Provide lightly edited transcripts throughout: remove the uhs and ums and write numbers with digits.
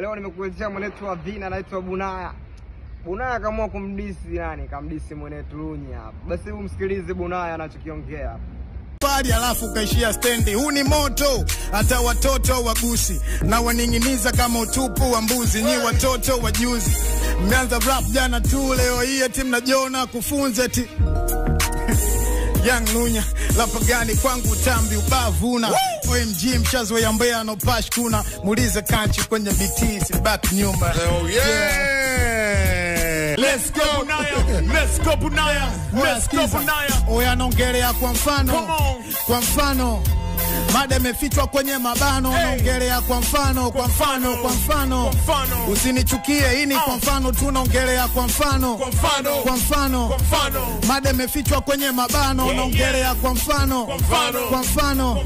Leo nimekuletea mwenetu wa Vina anaitwa Bunaya. Bunaya kaamua kumdisi nani? Kamdisi mwenetu Lunyi hapa. Basi umsikilize Bunaya anachokiongea. Pali alafu kaishia stendi. Huu ni moto, hata watoto wagusi na waninginiza kama utupu wa mbuzi. Nyi watoto wajuzi mmeanza rap jana tu, leo hii eti mnajiona kufunza eti Young Lunya, lapa gani kwangu tambi ubavuna. OMG mchazo ya Mbeya no pash kuna. Mulize kanchi kwenye BT, back nyuma. Oh yeah. Let's go Bunaya, let's go Bunaya, let's go Bunaya. Oya nongelea kwa mfano, kwa mfano mada imefichwa kwenye mabano. Nongelea kwa mfano, kwa mfano, kwa mfano. Usinichukie, hii ni kwa mfano tu. Nongelea kwa mfano, kwa mfano, kwa mfano. Mada imefichwa kwenye mabano. Nongelea kwa mfano, kwa mfano.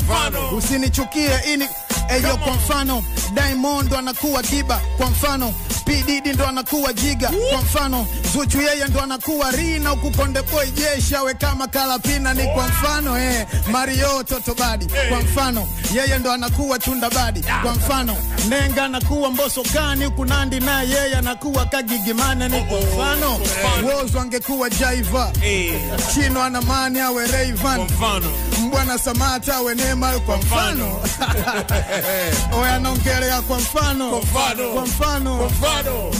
Usinichukie, hii ni eyo kwa mfano. Diamond anakuwa Kiba kwa mfano. P Diddy ndo anakuwa Jiga kwa mfano. Zuchu yeye ndo anakuwa Rina. Huku Konde Boy Jesha we kama Kalapina ni kwa mfano. Mario Toto Badi kwa mfano. Yeye ndo anakuwa Chunda Badi kwa mfano. Nenga anakuwa Mbosso Kani. Huku Nandi na yeye anakuwa Kagigimane ni kwa mfano. Wozo angekuwa Jaiva. Chino Anamani awe Rayvan. Mbwana Samata awe Neymar kwa mfano. Oya nongelea kwa mfano, kwa mfano.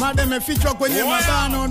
Mada imefichwa kwenye mabano.